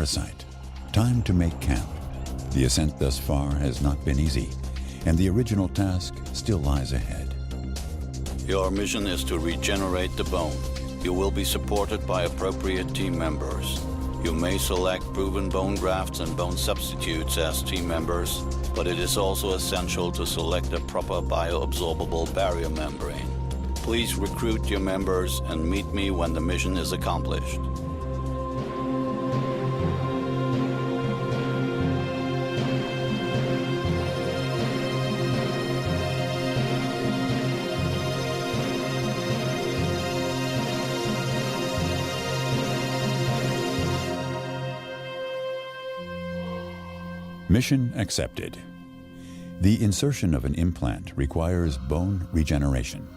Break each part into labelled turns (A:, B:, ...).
A: parasite. Time to make camp. The ascent thus far has not been easy, and the original task still lies ahead.
B: Your mission is to regenerate the bone. You will be supported by appropriate team members. You may select proven bone grafts and bone substitutes as team members, but it is also essential to select a proper bioabsorbable barrier membrane. Please recruit your members and meet me when the mission is accomplished.
A: Mission accepted. The insertion of an implant requires bone regeneration.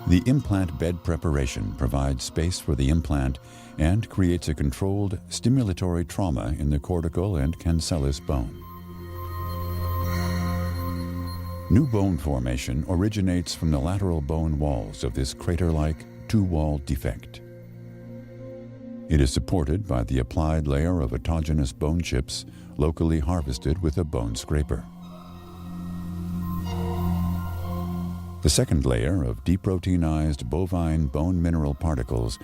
A: The implant bed preparation provides space for the implant and creates a controlled stimulatory trauma in the cortical and cancellous bone. New bone formation originates from the lateral bone walls of this crater-like two-wall defect. It is supported by the applied layer of autogenous bone chips locally harvested with a bone scraper. The second layer of deproteinized bovine bone mineral particles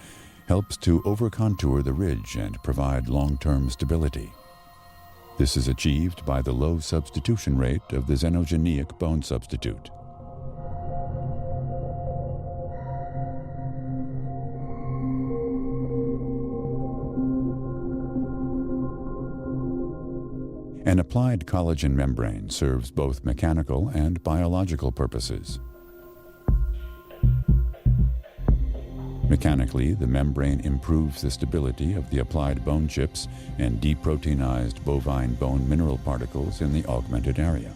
A: helps to overcontour the ridge and provide long-term stability. This is achieved by the low substitution rate of the xenogenic bone substitute. An applied collagen membrane serves both mechanical and biological purposes. Mechanically, the membrane improves the stability of the applied bone chips and deproteinized bovine bone mineral particles in the augmented area.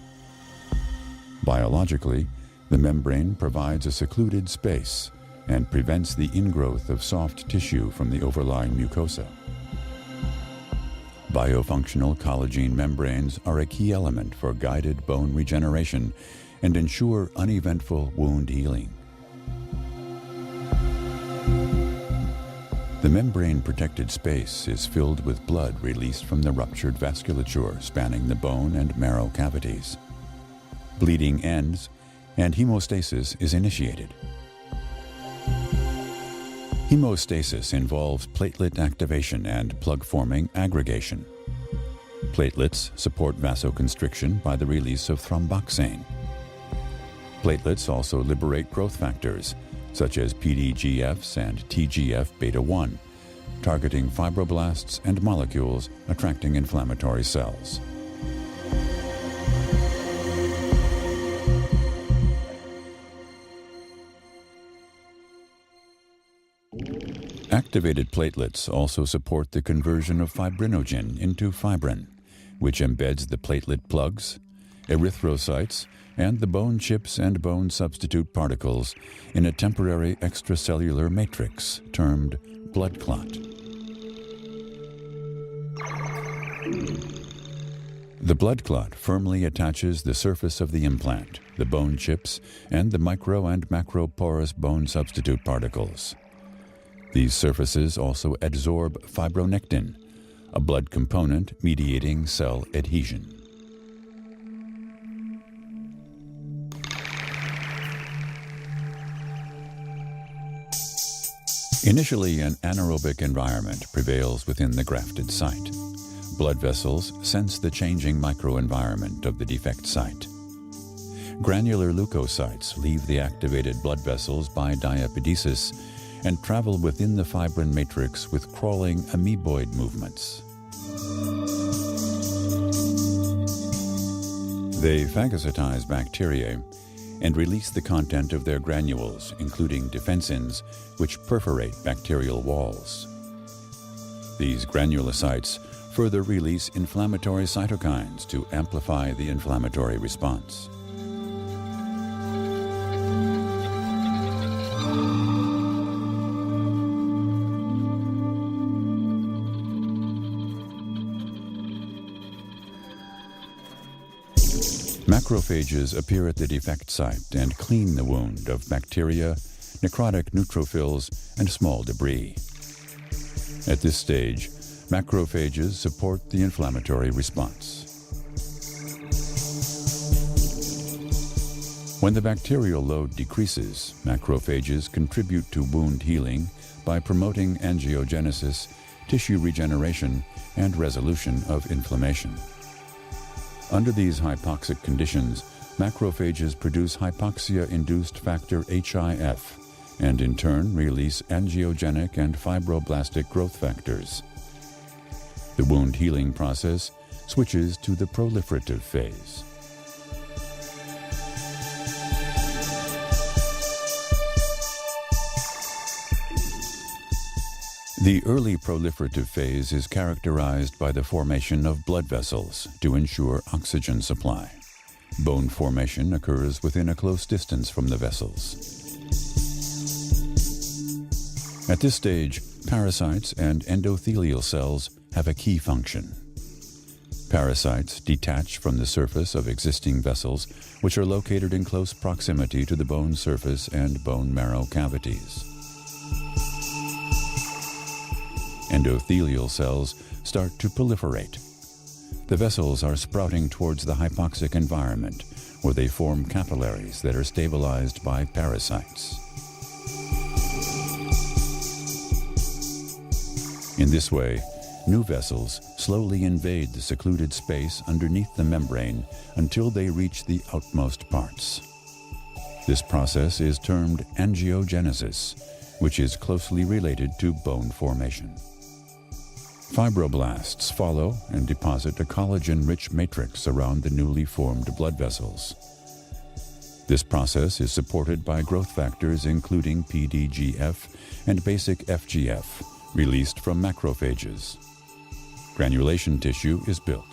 A: Biologically, the membrane provides a secluded space and prevents the ingrowth of soft tissue from the overlying mucosa. Biofunctional collagen membranes are a key element for guided bone regeneration and ensure uneventful wound healing. The membrane-protected space is filled with blood released from the ruptured vasculature spanning the bone and marrow cavities. Bleeding ends, and hemostasis is initiated. Hemostasis involves platelet activation and plug-forming aggregation. Platelets support vasoconstriction by the release of thromboxane. Platelets also liberate growth factors, such as PDGFs and TGF-beta-1, targeting fibroblasts and molecules attracting inflammatory cells. Activated platelets also support the conversion of fibrinogen into fibrin, which embeds the platelet plugs, erythrocytes, and the bone chips and bone substitute particles in a temporary extracellular matrix termed blood clot. The blood clot firmly attaches the surface of the implant, the bone chips, and the micro and macroporous bone substitute particles. These surfaces also adsorb fibronectin, a blood component mediating cell adhesion. Initially, an anaerobic environment prevails within the grafted site. Blood vessels sense the changing microenvironment of the defect site. Granular leukocytes leave the activated blood vessels by diapedesis and travel within the fibrin matrix with crawling amoeboid movements. They phagocytize bacteria and release the content of their granules, including defensins, which perforate bacterial walls. These granulocytes further release inflammatory cytokines to amplify the inflammatory response. Macrophages appear at the defect site and clean the wound of bacteria, necrotic neutrophils, and small debris. At this stage, macrophages support the inflammatory response. When the bacterial load decreases, macrophages contribute to wound healing by promoting angiogenesis, tissue regeneration, and resolution of inflammation. Under these hypoxic conditions, macrophages produce hypoxia-induced factor HIF, and in turn release angiogenic and fibroblastic growth factors. The wound healing process switches to the proliferative phase. The early proliferative phase is characterized by the formation of blood vessels to ensure oxygen supply. Bone formation occurs within a close distance from the vessels. At this stage, parasites and endothelial cells have a key function. Parasites detach from the surface of existing vessels, which are located in close proximity to the bone surface and bone marrow cavities. Endothelial cells start to proliferate. The vessels are sprouting towards the hypoxic environment, where they form capillaries that are stabilized by parasites. In this way, new vessels slowly invade the secluded space underneath the membrane until they reach the outmost parts. This process is termed angiogenesis, which is closely related to bone formation. Fibroblasts follow and deposit a collagen-rich matrix around the newly formed blood vessels. This process is supported by growth factors including PDGF and basic FGF, released from macrophages. Granulation tissue is built.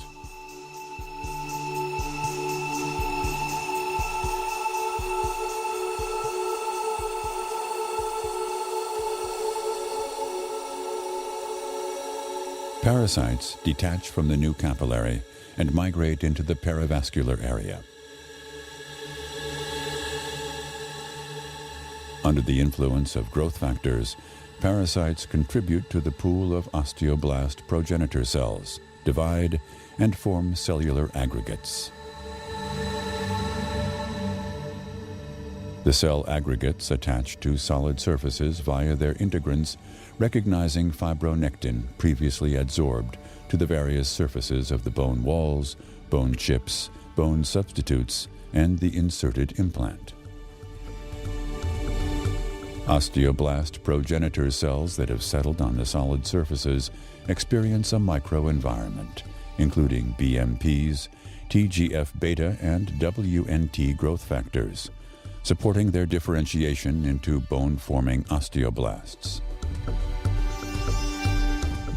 A: Parasites detach from the new capillary and migrate into the perivascular area. Under the influence of growth factors, parasites contribute to the pool of osteoblast progenitor cells, divide, and form cellular aggregates. The cell aggregates attach to solid surfaces via their integrins, recognizing fibronectin previously adsorbed to the various surfaces of the bone walls, bone chips, bone substitutes, and the inserted implant. Osteoblast progenitor cells that have settled on the solid surfaces experience a microenvironment, including BMPs, TGF-beta, and WNT growth factors, supporting their differentiation into bone-forming osteoblasts.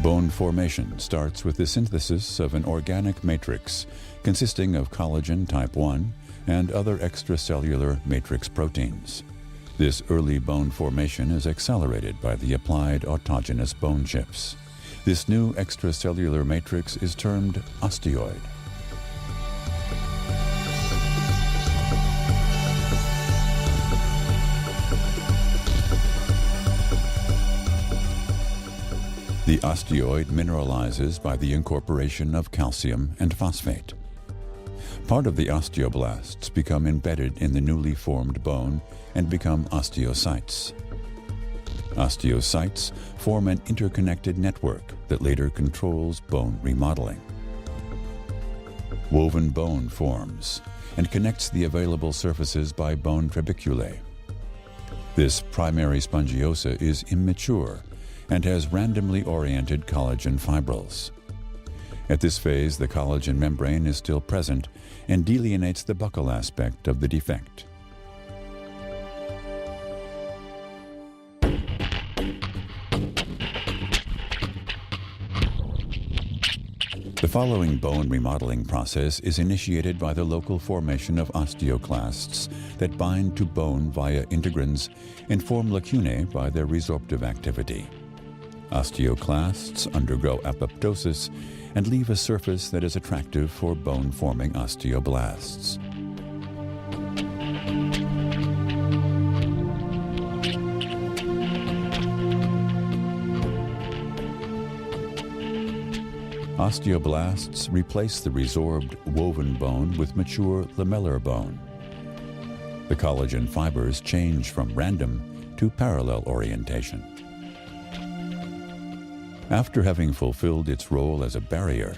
A: Bone formation starts with the synthesis of an organic matrix consisting of collagen type 1 and other extracellular matrix proteins. This early bone formation is accelerated by the applied autogenous bone chips. This new extracellular matrix is termed osteoid. The osteoid mineralizes by the incorporation of calcium and phosphate. Part of the osteoblasts become embedded in the newly formed bone and become osteocytes. Osteocytes form an interconnected network that later controls bone remodeling. Woven bone forms and connects the available surfaces by bone trabeculae. This primary spongiosa is immature and has randomly oriented collagen fibrils. At this phase, the collagen membrane is still present and delineates the buccal aspect of the defect. The following bone remodeling process is initiated by the local formation of osteoclasts that bind to bone via integrins and form lacunae by their resorptive activity. Osteoclasts undergo apoptosis and leave a surface that is attractive for bone-forming osteoblasts. Osteoblasts replace the resorbed woven bone with mature lamellar bone. The collagen fibers change from random to parallel orientation. After having fulfilled its role as a barrier,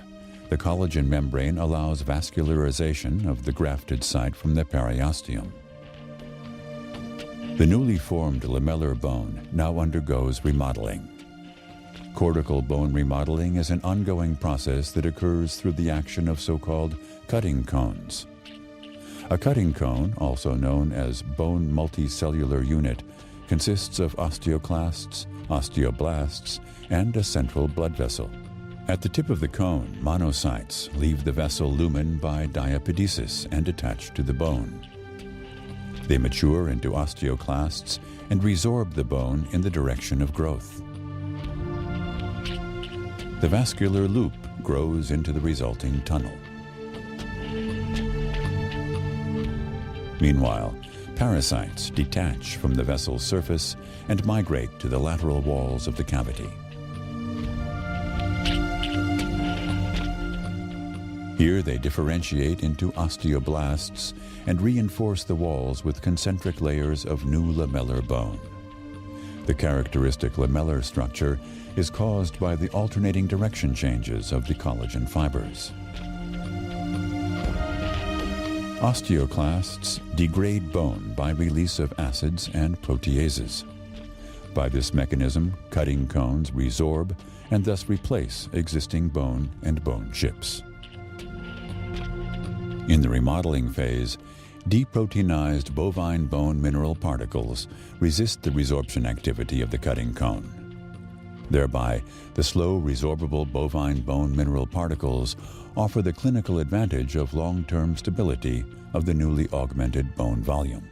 A: the collagen membrane allows vascularization of the grafted site from the periosteum. The newly formed lamellar bone now undergoes remodeling. Cortical bone remodeling is an ongoing process that occurs through the action of so-called cutting cones. A cutting cone, also known as bone multicellular unit, consists of osteoclasts, osteoblasts, and a central blood vessel. At the tip of the cone, monocytes leave the vessel lumen by diapedesis and attach to the bone. They mature into osteoclasts and resorb the bone in the direction of growth. The vascular loop grows into the resulting tunnel. Meanwhile, parasites detach from the vessel's surface and migrate to the lateral walls of the cavity. Here they differentiate into osteoblasts and reinforce the walls with concentric layers of new lamellar bone. The characteristic lamellar structure is caused by the alternating direction changes of the collagen fibers. Osteoclasts degrade bone by release of acids and proteases. By this mechanism, cutting cones resorb and thus replace existing bone and bone chips. In the remodeling phase, deproteinized bovine bone mineral particles resist the resorption activity of the cutting cone. Thereby, the slow resorbable bovine bone mineral particles offer the clinical advantage of long-term stability of the newly augmented bone volume.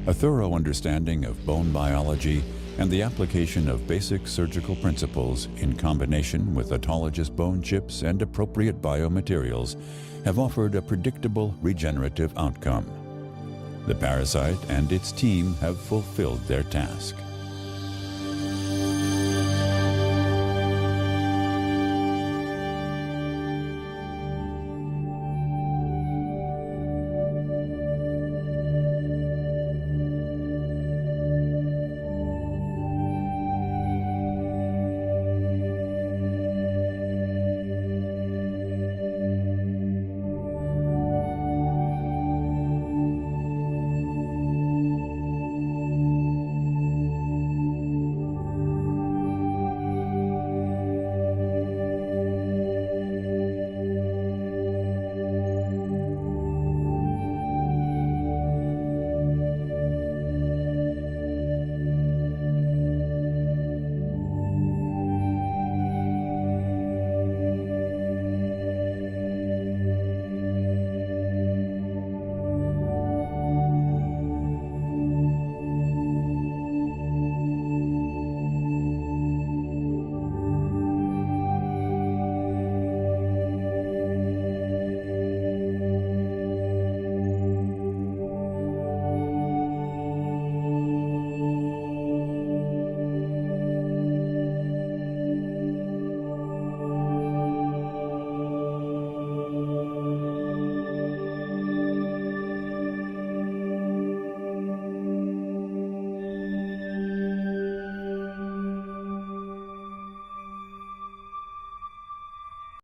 A: A thorough understanding of bone biology and the application of basic surgical principles in combination with autologous bone chips and appropriate biomaterials have offered a predictable regenerative outcome. The parasite and its team have fulfilled their task.